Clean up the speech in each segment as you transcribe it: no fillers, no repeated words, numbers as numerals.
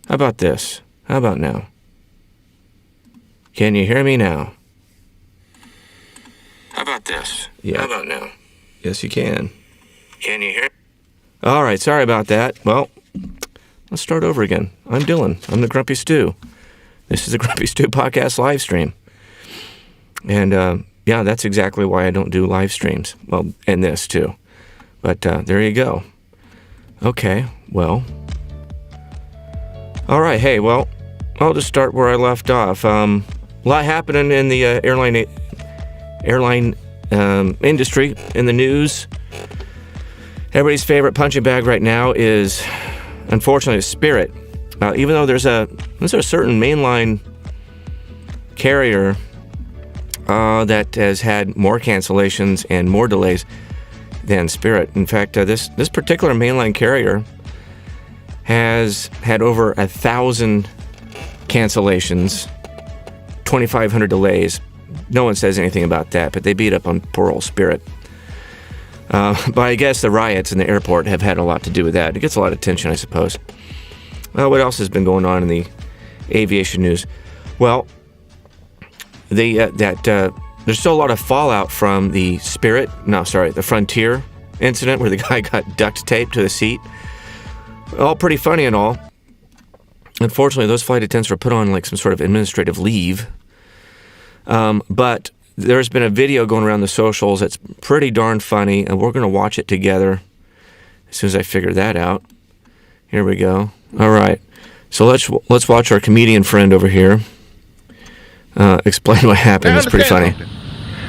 How about this? How about now? Can you hear me now? How about this? Yeah. How about now? Yes, you can. Can you hear? All right, sorry about that. Well, let's start over again. I'm Dylan. I'm the Grumpy Stew. This is the Grumpy Stew podcast live stream. And, yeah, that's exactly why I don't do live streams. Well, and this, too. But there you go. Okay, well. All right, hey, well, I'll just start where I left off. A lot happening in the airline industry, in the news. Everybody's favorite punching bag right now is, unfortunately, Spirit. Even though there's a certain mainline carrier that has had more cancellations and more delays than Spirit. In fact, this particular mainline carrier has had over 1,000 cancellations, 2,500 delays. No one says anything about that, but they beat up on poor old Spirit. But I guess the riots in the airport have had a lot to do with that. It gets a lot of attention, I suppose. What else has been going on in the aviation news? Well, there's still a lot of fallout from the the Frontier incident where the guy got duct taped to the seat. All pretty funny and all. Unfortunately, those flight attendants were put on like some sort of administrative leave. But there's been a video going around the socials that's pretty darn funny, and we're going to watch it together as soon as I figure that out. Here we go. All right. So let's watch our comedian friend over here explain what happened. It's pretty funny. Something.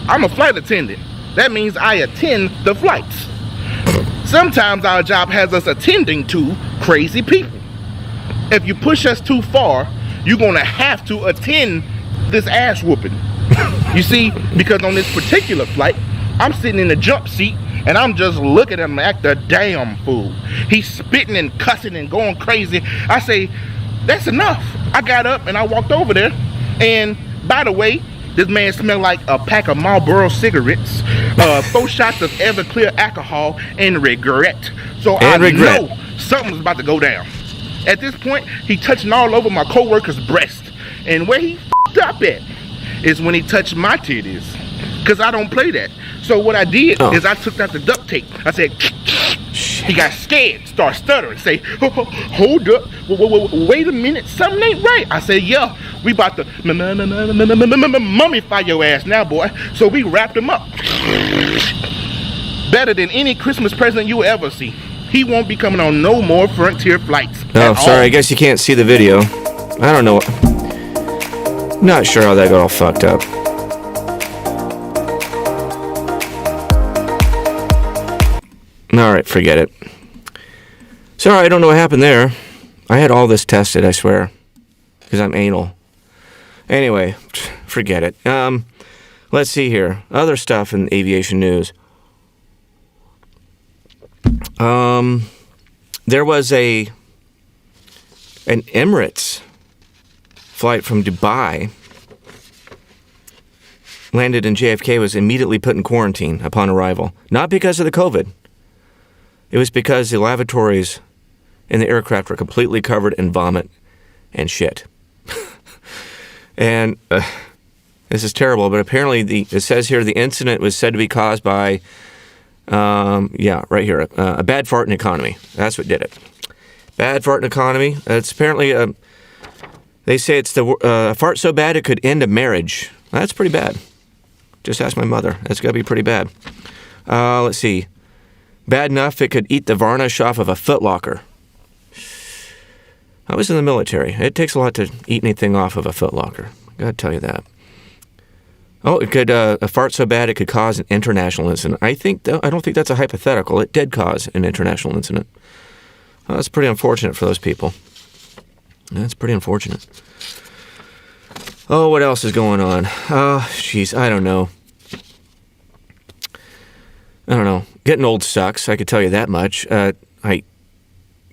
I'm a flight attendant. That means I attend the flights. Sometimes our job has us attending to crazy people. If you push us too far, you're going to have to attend this ass whooping. You see, because on this particular flight, I'm sitting in the jump seat and I'm just looking at him act a damn fool. He's spitting and cussing and going crazy. I say, that's enough. I got up and I walked over there. And by the way, this man smelled like a pack of Marlboro cigarettes, 4 shots of Everclear alcohol, and regret. So I know something's about to go down. At this point, he touching all over my co-worker's breast. And where he f***ed up at is when he touched my titties. Because I don't play that. So what I did is I took out the duct tape. I said, he got scared, start stuttering, say, hold up, wait a minute, something ain't right. I said, yeah, we about to mummify your ass now, boy. So we wrapped him up. Better than any Christmas present you will ever see. He won't be coming on no more Frontier flights. Oh, sorry, I guess you can't see the video. I don't know. Not sure how that got all fucked up. Alright, forget it. Sorry, I don't know what happened there. I had all this tested, I swear. Because I'm anal. Anyway, forget it. Let's see here. Other stuff in aviation news. There was an Emirates flight from Dubai landed in JFK, was immediately put in quarantine upon arrival. Not because of the COVID. It was because the lavatories in the aircraft were completely covered in vomit and shit. And this is terrible, but apparently it says here the incident was said to be caused by, right here, a bad fart in economy. That's what did it. Bad fart in economy. It's apparently, they say it's the fart so bad it could end a marriage. That's pretty bad. Just ask my mother. That's got to be pretty bad. Let's see. Bad enough it could eat the varnish off of a footlocker. I was in the military. It takes a lot to eat anything off of a footlocker. Gotta tell you that. Oh, it could a fart so bad it could cause an international incident. I don't think that's a hypothetical. It did cause an international incident. Well, that's pretty unfortunate for those people. That's pretty unfortunate. Oh, what else is going on? Oh, jeez, I don't know. Getting old sucks, I could tell you that much. I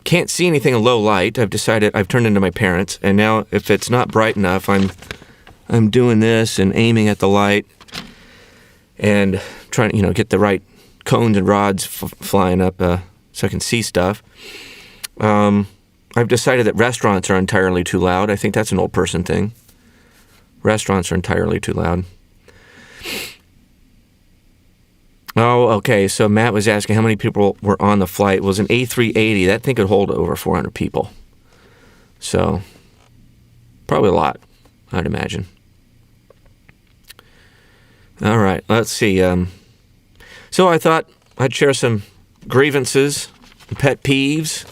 can't see anything in low light. I've decided I've turned into my parents, and now if it's not bright enough, I'm doing this and aiming at the light and trying to, get the right cones and rods flying up so I can see stuff. I've decided that restaurants are entirely too loud. I think that's an old person thing. Restaurants are entirely too loud. Oh, okay. So Matt was asking how many people were on the flight. It was an A380. That thing could hold over 400 people. So, probably a lot, I'd imagine. All right, let's see. So I thought I'd share some grievances, pet peeves.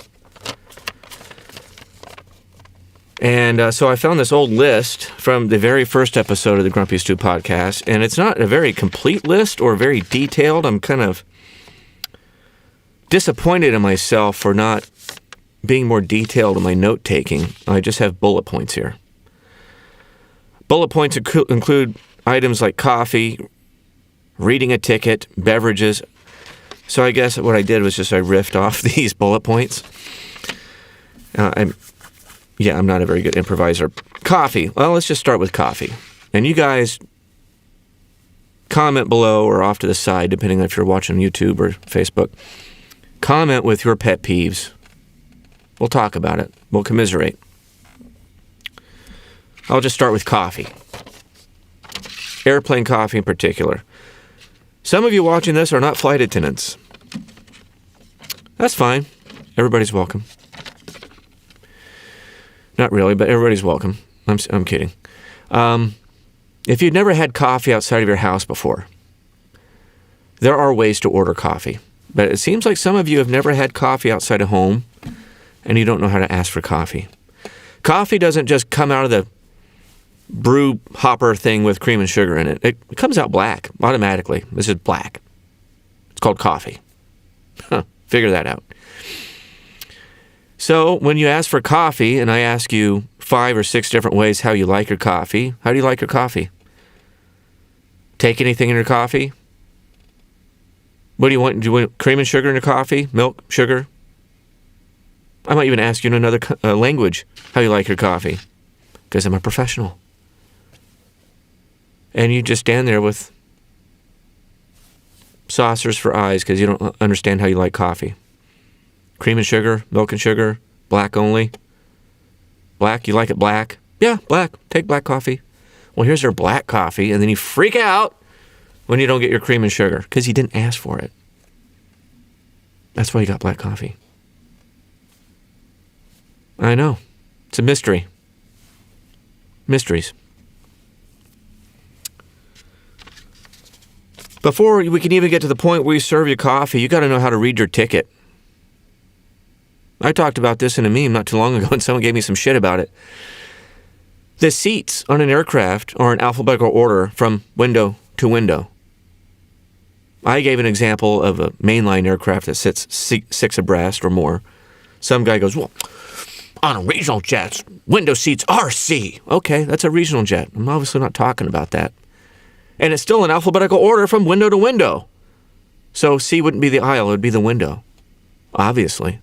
And so I found this old list from the very first episode of the Grumpy Stew podcast, and it's not a very complete list or very detailed. I'm kind of disappointed in myself for not being more detailed in my note-taking. I just have bullet points here. Bullet points include items like coffee, reading a ticket, beverages. So I guess what I did was just I riffed off these bullet points. I'm not a very good improviser. Coffee. Well, let's just start with coffee. And you guys comment below or off to the side, depending on if you're watching YouTube or Facebook. Comment with your pet peeves. We'll talk about it. We'll commiserate. I'll just start with coffee. Airplane coffee in particular. Some of you watching this are not flight attendants. That's fine. Everybody's welcome. Not really, but everybody's welcome. I'm kidding. If you've never had coffee outside of your house before, there are ways to order coffee. But it seems like some of you have never had coffee outside of home, and you don't know how to ask for coffee. Coffee doesn't just come out of the brew hopper thing with cream and sugar in it. It comes out black automatically. This is black. It's called coffee. Figure that out. So when you ask for coffee, and I ask you 5 or 6 different ways how you like your coffee, how do you like your coffee? Take anything in your coffee? What do you want? Do you want cream and sugar in your coffee? Milk, sugar? I might even ask you in another language how you like your coffee, because I'm a professional. And you just stand there with saucers for eyes because you don't understand how you like coffee. Cream and sugar, milk and sugar, black only. Black, you like it black? Yeah, black. Take black coffee. Well, here's their black coffee, and then you freak out when you don't get your cream and sugar because you didn't ask for it. That's why you got black coffee. I know. It's a mystery. Mysteries. Before we can even get to the point where you serve your coffee, you got to know how to read your ticket. I talked about this in a meme not too long ago, and someone gave me some shit about it. The seats on an aircraft are in alphabetical order from window to window. I gave an example of a mainline aircraft that sits 6 abreast or more. Some guy goes, well, on a regional jet, window seats are C. Okay, that's a regional jet. I'm obviously not talking about that. And it's still in alphabetical order from window to window. So C wouldn't be the aisle, it would be the window. Obviously.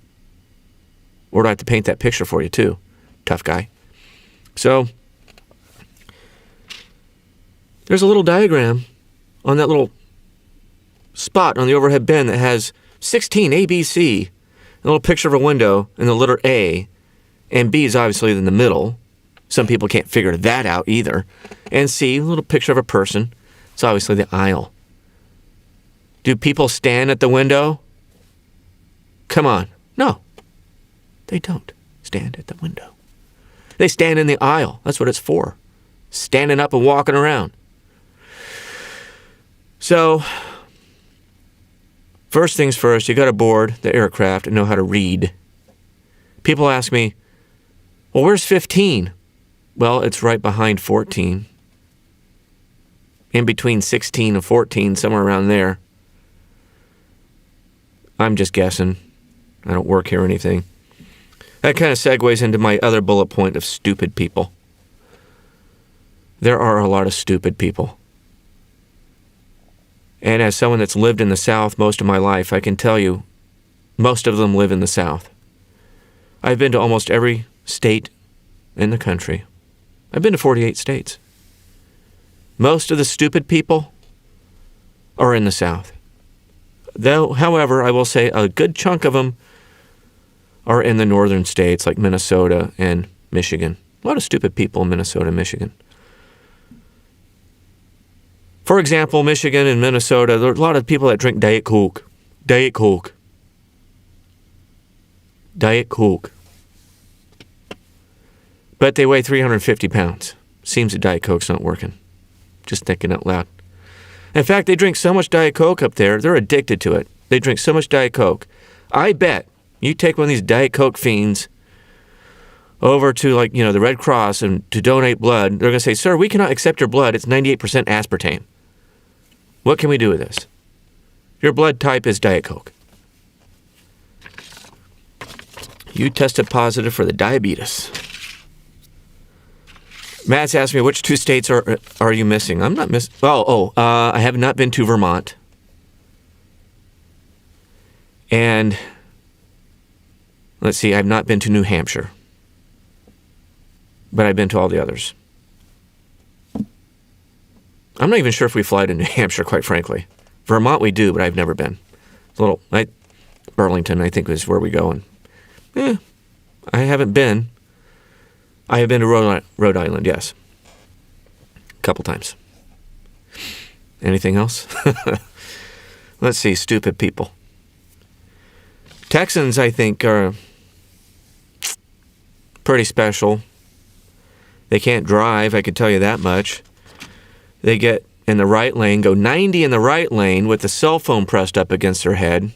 Or do I have to paint that picture for you too? Tough guy. So, there's a little diagram on that little spot on the overhead bin that has 16 ABC, a little picture of a window and the letter A, and B is obviously in the middle. Some people can't figure that out either. And C, a little picture of a person. It's obviously the aisle. Do people stand at the window? Come on. No. They don't stand at the window. They stand in the aisle. That's what it's for. Standing up and walking around. So, first things first, you got to board the aircraft and know how to read. People ask me, well, where's 15? Well, it's right behind 14. In between 16 and 14, somewhere around there. I'm just guessing. I don't work here or anything. That kind of segues into my other bullet point of stupid people. There are a lot of stupid people. And as someone that's lived in the South most of my life, I can tell you, most of them live in the South. I've been to almost every state in the country. I've been to 48 states. Most of the stupid people are in the South. Though, however, I will say a good chunk of them are in the northern states like Minnesota and Michigan. A lot of stupid people in Minnesota and Michigan. For example, Michigan and Minnesota, there are a lot of people that drink Diet Coke. Diet Coke. Diet Coke. But they weigh 350 pounds. Seems that Diet Coke's not working. Just thinking out loud. In fact, they drink so much Diet Coke up there, they're addicted to it. They drink so much Diet Coke. I bet you take one of these Diet Coke fiends over to, like, the Red Cross and to donate blood. They're going to say, sir, we cannot accept your blood. It's 98% aspartame. What can we do with this? Your blood type is Diet Coke. You tested positive for the diabetes. Matt's asking me, which 2 states are you missing? I'm not missing. I have not been to Vermont. And let's see, I've not been to New Hampshire. But I've been to all the others. I'm not even sure if we fly to New Hampshire, quite frankly. Vermont we do, but I've never been. Burlington, I think, is where we go. And I haven't been. I have been to Rhode Island, yes. A couple times. Anything else? Let's see, stupid people. Texans, I think, are pretty special. They can't drive, I can tell you that much. They get in the right lane, go 90 in the right lane with the cell phone pressed up against their head.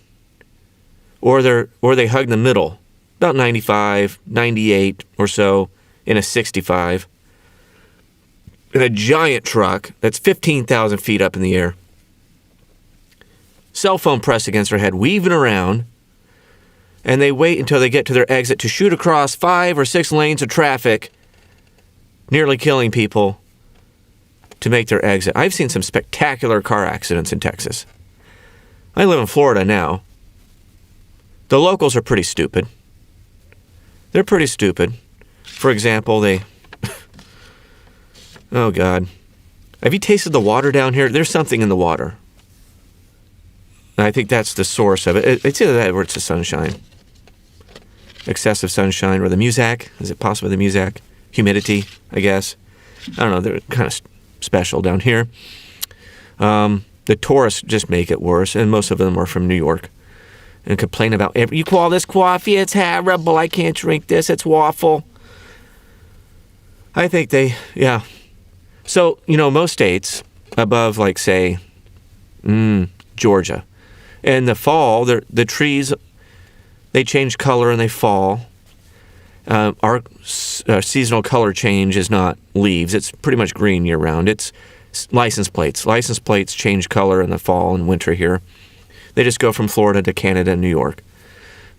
Or they hug the middle, about 95, 98 or so in a 65. In a giant truck that's 15,000 feet up in the air. Cell phone pressed against their head, weaving around. And they wait until they get to their exit to shoot across 5 or 6 lanes of traffic, nearly killing people, to make their exit. I've seen some spectacular car accidents in Texas. I live in Florida now. The locals are pretty stupid. They're pretty stupid. For example, oh God. Have you tasted the water down here? There's something in the water. I think that's the source of it. It's either that or it's the sunshine. Excessive sunshine, or the muzak. Is it possibly the muzak? Humidity, I guess. I don't know. They're kind of special down here. The tourists just make it worse, and most of them are from New York, and complain about, you call this coffee? It's horrible. I can't drink this. It's waffle. I think So, most states above, like, say, Georgia, in the fall, the trees, they change color and they fall. Our seasonal color change is not leaves. It's pretty much green year-round. It's license plates. License plates change color in the fall and winter here. They just go from Florida to Canada and New York.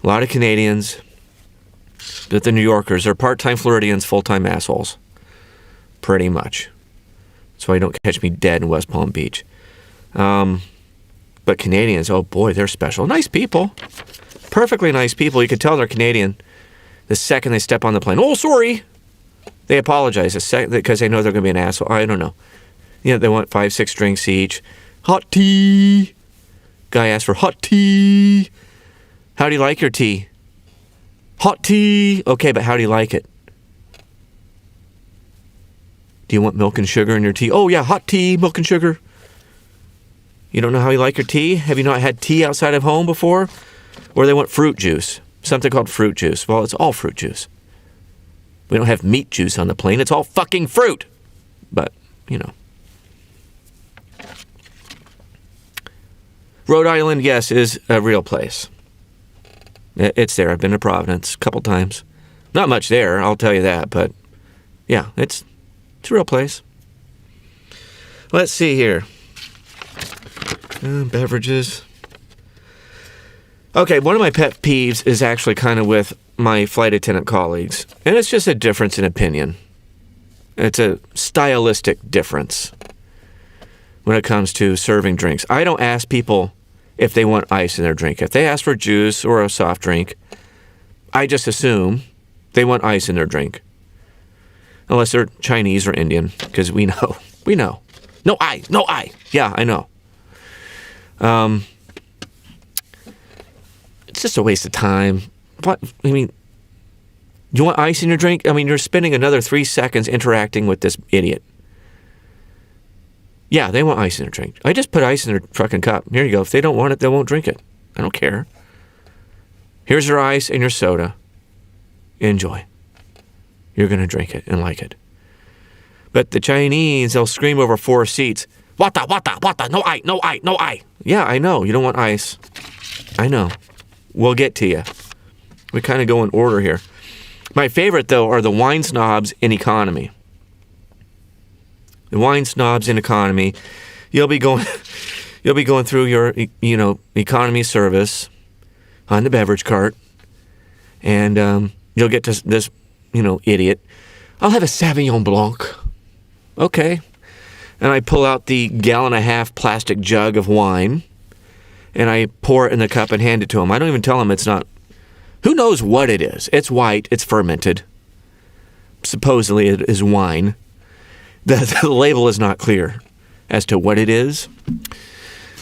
A lot of Canadians, but the New Yorkers are part-time Floridians, full-time assholes. Pretty much. So you don't catch me dead in West Palm Beach. But Canadians, oh boy, they're special. Nice people. Perfectly nice people. You can tell they're Canadian the second they step on the plane. Oh, sorry. They apologize the second because they know they're going to be an asshole. I don't know. They want 5, 6 drinks each. Hot tea. Guy asked for hot tea. How do you like your tea? Hot tea. Okay, but how do you like it? Do you want milk and sugar in your tea? Oh, yeah, hot tea, milk and sugar. You don't know how you like your tea? Have you not had tea outside of home before? Or they want fruit juice. Something called fruit juice. Well, it's all fruit juice. We don't have meat juice on the plane. It's all fucking fruit. But, Rhode Island, yes, is a real place. It's there. I've been to Providence a couple times. Not much there, I'll tell you that. But, yeah, it's a real place. Let's see here. Beverages. Okay, one of my pet peeves is actually kind of with my flight attendant colleagues. And it's just a difference in opinion. It's a stylistic difference when it comes to serving drinks. I don't ask people if they want ice in their drink. If they ask for juice or a soft drink, I just assume they want ice in their drink. Unless they're Chinese or Indian, because we know. No I. Yeah, I know. It's just a waste of time. What? I mean, you want ice in your drink? I mean, you're spending another 3 seconds interacting with this idiot. Yeah, they want ice in their drink. I just put ice in their fucking cup. Here you go. If they don't want it, they won't drink it. I don't care. Here's your ice and your soda. Enjoy. You're going to drink it and like it. But the Chinese, they'll scream over 4 seats. Wata, wata, wata, no ice, no ice, no ice. Yeah, I know. You don't want ice. I know. We'll get to you. We kind of go in order here. My favorite, though, are the wine snobs in economy. The wine snobs in economy. You'll be going through your, economy service on the beverage cart, and you'll get to this, idiot. I'll have a Sauvignon Blanc. Okay. And I pull out the 1.5 gallon plastic jug of wine, and I pour it in the cup and hand it to him. I don't even tell him it's not. Who knows what it is? It's white. It's fermented. Supposedly it is wine. The label is not clear as to what it is.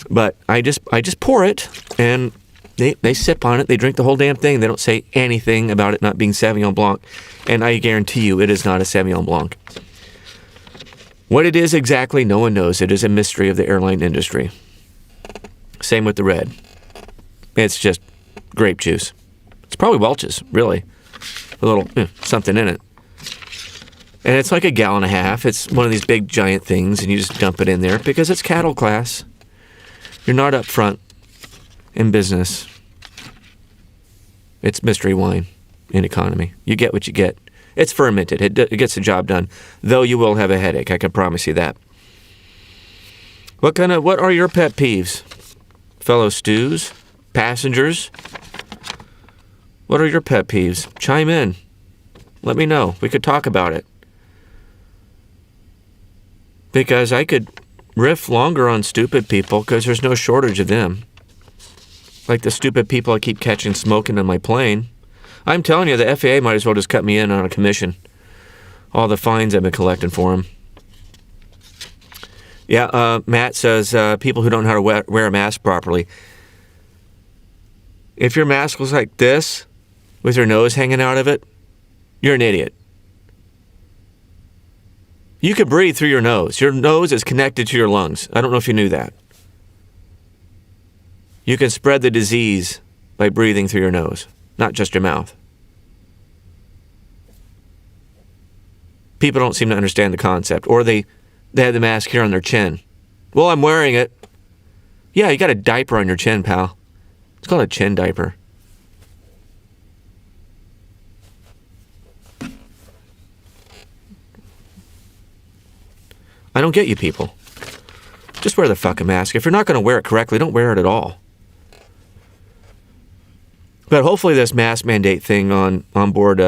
But I just pour it, and they sip on it. They drink the whole damn thing. They don't say anything about it not being Sauvignon Blanc. And I guarantee you it is not a Sauvignon Blanc. What it is exactly, no one knows. It is a mystery of the airline industry. Same with the red. It's just grape juice. It's probably Welch's, really. A little something in it. And it's like 1.5 gallons. It's one of these big giant things, and you just dump it in there because it's cattle class. You're not up front in business. It's mystery wine in economy. You get what you get. It's fermented. It gets the job done. Though you will have a headache, I can promise you that. What are your pet peeves? Fellow stews? Passengers? What are your pet peeves? Chime in. Let me know. We could talk about it. Because I could riff longer on stupid people because there's no shortage of them. Like the stupid people I keep catching smoking on my plane. I'm telling you, the FAA might as well just cut me in on a commission. All the fines I've been collecting for them. Yeah, Matt says people who don't know how to wear a mask properly. If your mask was like this, with your nose hanging out of it, you're an idiot. You could breathe through your nose. Your nose is connected to your lungs. I don't know if you knew that. You can spread the disease by breathing through your nose, not just your mouth. People don't seem to understand the concept. Or they have the mask here on their chin. Well, I'm wearing it. Yeah, you got a diaper on your chin, pal. It's called a chin diaper. I don't get you people. Just wear the fucking mask. If you're not going to wear it correctly, don't wear it at all. But hopefully this mask mandate thing on board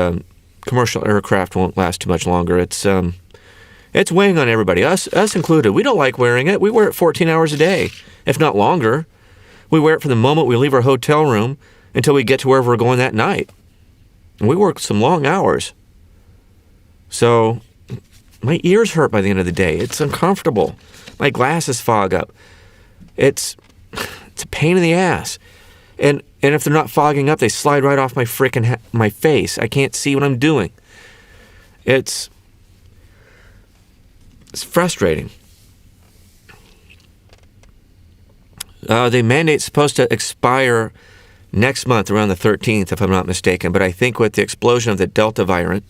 commercial aircraft won't last too much longer. It's weighing on everybody, us included. We don't like wearing it. We wear it 14 hours a day, if not longer. We wear it from the moment we leave our hotel room until we get to wherever we're going that night. And we work some long hours. So my ears hurt by the end of the day. It's uncomfortable. My glasses fog up. It's a pain in the ass. And if they're not fogging up, they slide right off my frickin' my face. I can't see what I'm doing. It's frustrating. The mandate's supposed to expire next month, around the 13th, if I'm not mistaken. But I think with the explosion of the Delta variant,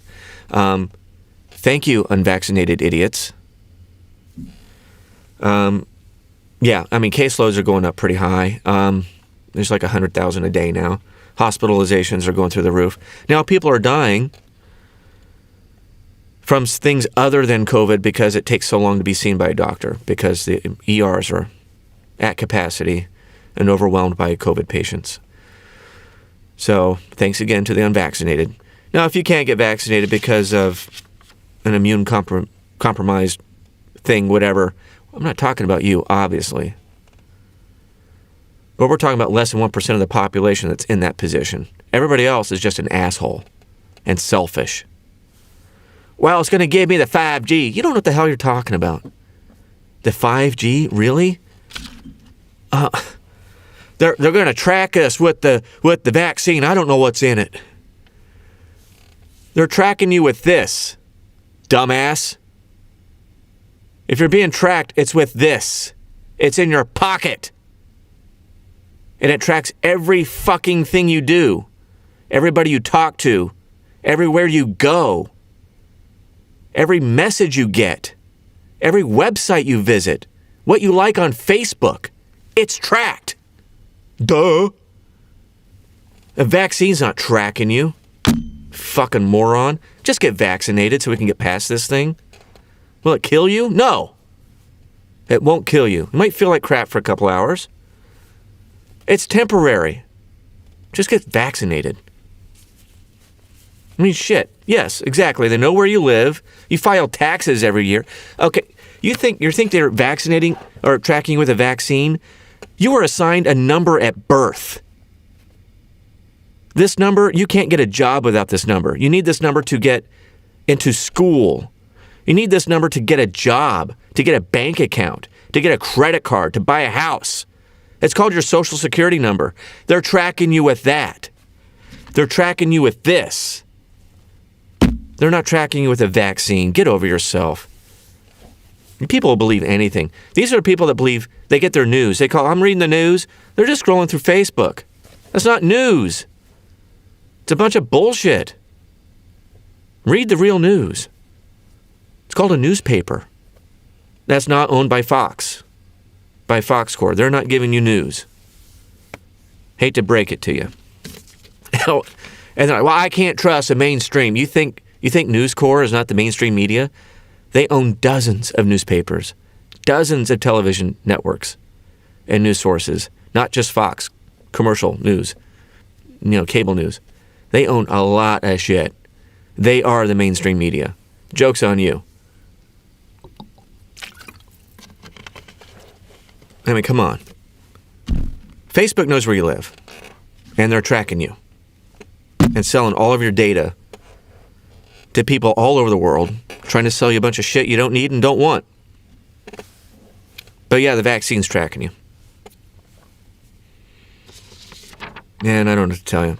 thank you, unvaccinated idiots. Yeah, I mean, caseloads are going up pretty high. There's like 100,000 a day now. Hospitalizations are going through the roof. Now, people are dying from things other than COVID because it takes so long to be seen by a doctor, because the ERs are at capacity and overwhelmed by COVID patients. So, thanks again to the unvaccinated. Now, if you can't get vaccinated because of an immune compromised thing, whatever, I'm not talking about you, obviously. But we're talking about less than 1% of the population that's in that position. Everybody else is just an asshole and selfish. Well, it's going to give me the 5G. You don't know what the hell you're talking about. The 5G? Really? They're going to track us with the vaccine. I don't know what's in it. They're tracking you with this, dumbass. If you're being tracked, it's with this. It's in your pocket. And it tracks every fucking thing you do. Everybody you talk to. Everywhere you go. Every message you get. Every website you visit. What you like on Facebook. It's tracked. Duh. A vaccine's not tracking you. Fucking moron. Just get vaccinated so we can get past this thing. Will it kill you? No. It won't kill you. You might feel like crap for a couple hours. It's temporary. Just get vaccinated. I mean, shit. Yes, exactly. They know where you live. You file taxes every year. Okay, you think they're vaccinating or tracking you with a vaccine? You were assigned a number at birth. This number, you can't get a job without this number. You need this number to get into school. You need this number to get a job, to get a bank account, to get a credit card, to buy a house. It's called your social security number. They're tracking you with that. They're tracking you with this. They're not tracking you with a vaccine. Get over yourself. People will believe anything. These are people that believe they get their news. They call, I'm reading the news. They're just scrolling through Facebook. That's not news. It's a bunch of bullshit. Read the real news. It's called a newspaper. That's not owned by Fox. By Fox Corp. They're not giving you news. Hate to break it to you. And they're like, well, I can't trust the mainstream. You think News Corp is not the mainstream media? They own dozens of newspapers, dozens of television networks and news sources, not just Fox, commercial news, cable news. They own a lot of shit. They are the mainstream media. Joke's on you. I mean, come on. Facebook knows where you live, and they're tracking you and selling all of your data to people all over the world, trying to sell you a bunch of shit you don't need and don't want. But yeah, the vaccine's tracking you. And I don't know what to tell you.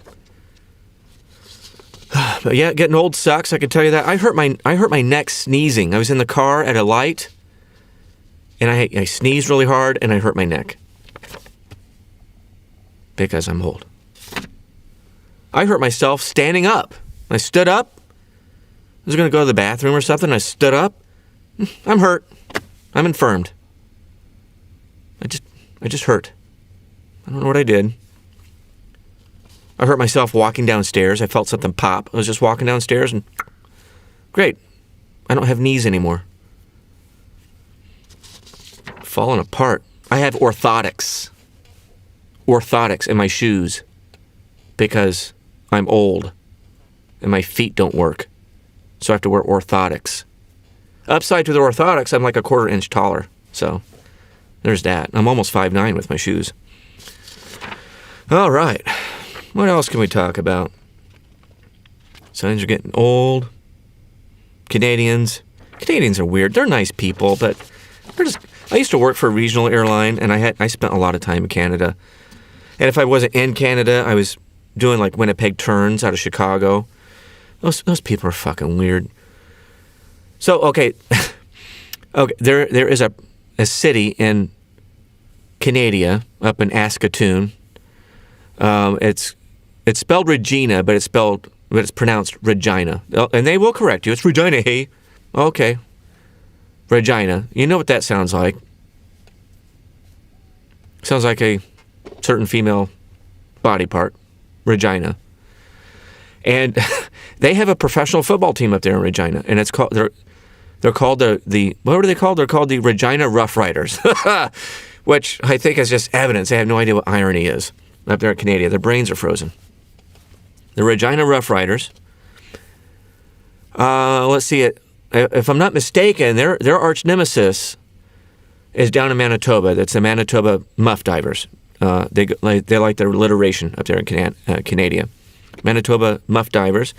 But yeah, getting old sucks, I can tell you that. I hurt my neck sneezing. I was in the car at a light, and I sneezed really hard, and I hurt my neck. Because I'm old. I hurt myself standing up. I stood up. I was going to go to the bathroom or something. I stood up. I'm hurt. I'm infirmed. I just hurt. I don't know what I did. I hurt myself walking downstairs. I felt something pop. I was just walking downstairs and great. I don't have knees anymore. Falling apart. I have orthotics. Orthotics in my shoes because I'm old and my feet don't work. So I have to wear orthotics. Upside to the orthotics, I'm like a 1/4 inch taller. So there's that. I'm almost 5'9" with my shoes. All right. What else can we talk about? Signs are getting old. Canadians are weird. They're nice people, but they're just... I used to work for a regional airline, and I spent a lot of time in Canada. And if I wasn't in Canada, I was doing like Winnipeg turns out of Chicago. Those people are fucking weird. So, okay. Okay, there is a city in Canada, up in Saskatoon. It's spelled Regina, but it's pronounced Regina. And they will correct you. It's Regina, hey. Okay. Regina. You know what that sounds like. Sounds like a certain female body part. Regina. And they have a professional football team up there in Regina, and it's called they're called the what are they called? They're called the Regina Rough Riders, which I think is just evidence. They have no idea what irony is up there in Canada. Their brains are frozen. The Regina Rough Riders. Let's see it. If I'm not mistaken, their arch nemesis is down in Manitoba. That's the Manitoba Muff Divers. They like their alliteration up there in Canada. Manitoba Muff Divers.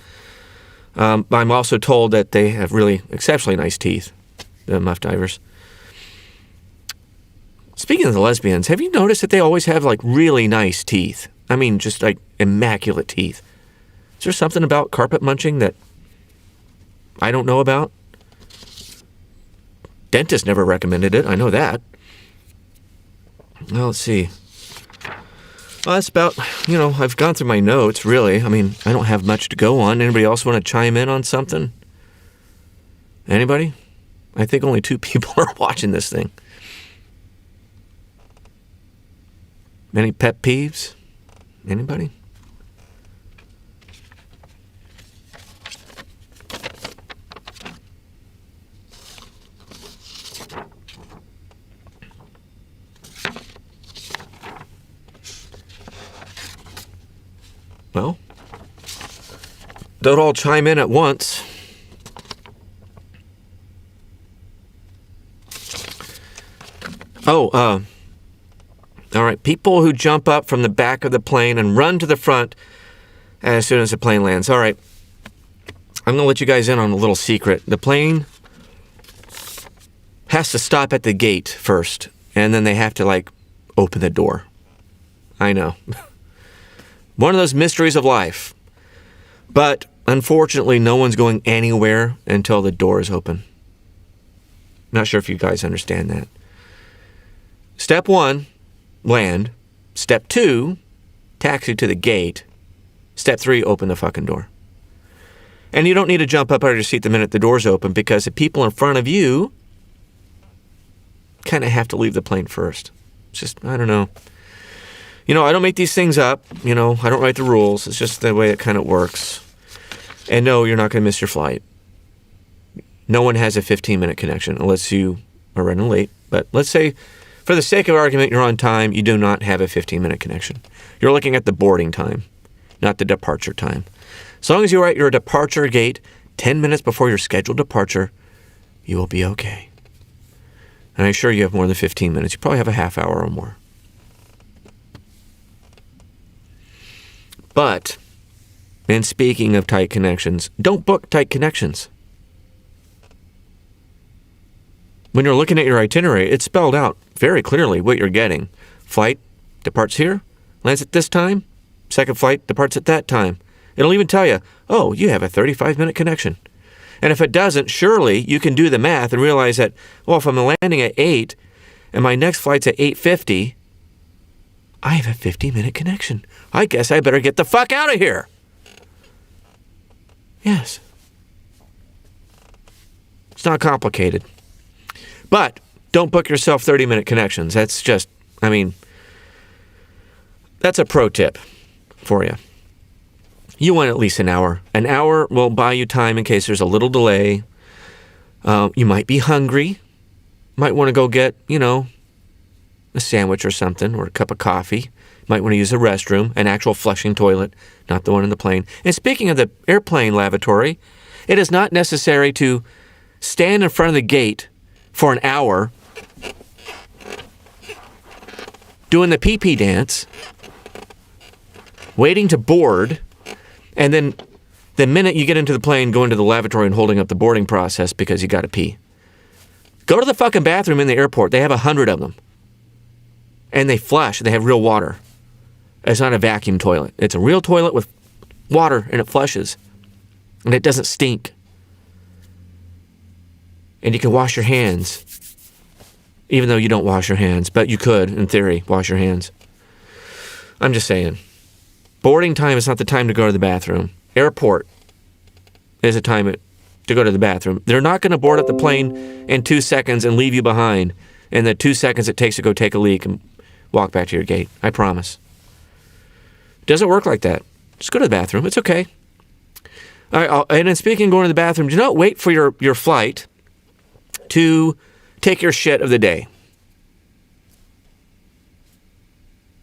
I'm also told that they have really exceptionally nice teeth, the Muff Divers. Speaking of the lesbians, have you noticed that they always have like really nice teeth? I mean, just like immaculate teeth. Is there something about carpet munching that I don't know about? Dentist never recommended it. I know that. Well, let's see. Well, that's about, I've gone through my notes, really. I mean, I don't have much to go on. Anybody else want to chime in on something? Anybody? I think only 2 people are watching this thing. Any pet peeves? Anybody? Well, don't all chime in at once. All right. People who jump up from the back of the plane and run to the front as soon as the plane lands. All right. I'm going to let you guys in on a little secret. The plane has to stop at the gate first, and then they have to, open the door. I know. One of those mysteries of life. But, unfortunately, no one's going anywhere until the door is open. Not sure if you guys understand that. Step 1, land. Step 2, taxi to the gate. Step 3, open the fucking door. And you don't need to jump up out of your seat the minute the door's open, because the people in front of you kind of have to leave the plane first. It's just, I don't know. I don't make these things up. I don't write the rules. It's just the way it kind of works. And no, you're not going to miss your flight. No one has a 15-minute connection unless you are running late. But let's say, for the sake of argument, you're on time. You do not have a 15-minute connection. You're looking at the boarding time, not the departure time. As long as you're at your departure gate 10 minutes before your scheduled departure, you will be okay. And I assure you have more than 15 minutes. You probably have a half hour or more. But, and speaking of tight connections, don't book tight connections. When you're looking at your itinerary, it's spelled out very clearly what you're getting. Flight departs here, lands at this time. Second flight departs at that time. It'll even tell you, oh, you have a 35-minute connection. And if it doesn't, surely you can do the math and realize that, well, if I'm landing at 8 and my next flight's at 8:50, I have a 50-minute connection. I guess I better get the fuck out of here. Yes. It's not complicated. But don't book yourself 30-minute connections. That's just, that's a pro tip for you. You want at least an hour. An hour will buy you time in case there's a little delay. You might be hungry. Might want to go get, a sandwich or something, or a cup of coffee. Might want to use a restroom, an actual flushing toilet, not the one in the plane. And speaking of the airplane lavatory, it is not necessary to stand in front of the gate for an hour doing the pee-pee dance, waiting to board, and then the minute you get into the plane, go into the lavatory and holding up the boarding process because you got to pee. Go to the fucking bathroom in the airport. They have 100 of them. And they flush. They have real water. It's not a vacuum toilet. It's a real toilet with water, and it flushes. And it doesn't stink. And you can wash your hands. Even though you don't wash your hands. But you could, in theory, wash your hands. I'm just saying. Boarding time is not the time to go to the bathroom. Airport is a time to go to the bathroom. They're not going to board up the plane in 2 seconds and leave you behind in the 2 seconds it takes to go take a leak and walk back to your gate. I promise. It doesn't work like that. Just go to the bathroom. It's okay. All right, and then speaking of going to the bathroom, do not wait for your flight to take your shit of the day.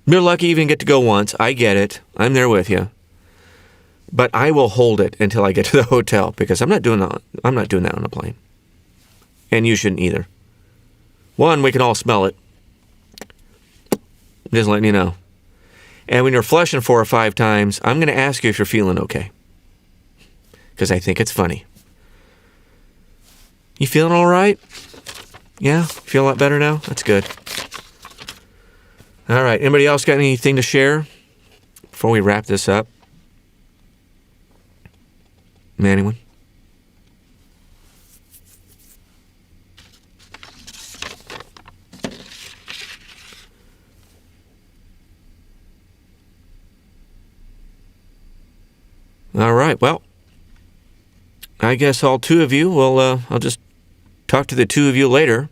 You're lucky you even get to go once. I get it. I'm there with you. But I will hold it until I get to the hotel because I'm not doing that on a plane. And you shouldn't either. One, we can all smell it. Just letting you know. And when you're flushing 4 or 5 times, I'm going to ask you if you're feeling okay. Because I think it's funny. You feeling all right? Yeah? Feel a lot better now? That's good. All right. Anybody else got anything to share before we wrap this up? Anyone? All right. Well, I guess all two of you will, I'll just talk to the two of you later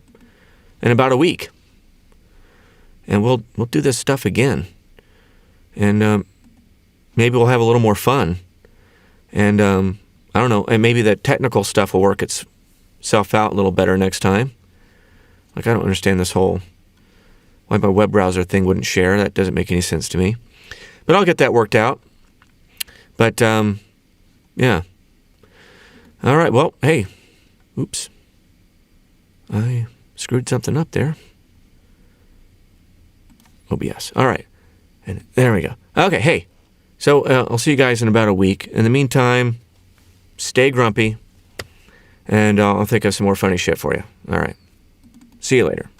in about a week. And we'll do this stuff again. And maybe we'll have a little more fun. And I don't know, and maybe the technical stuff will work itself out a little better next time. Like, I don't understand this whole, why my web browser thing wouldn't share. That doesn't make any sense to me. But I'll get that worked out. But, yeah. All right, well, hey. Oops. I screwed something up there. OBS. All right. And there we go. Okay, hey. So I'll see you guys in about a week. In the meantime, stay grumpy. And I'll think of some more funny shit for you. All right. See you later.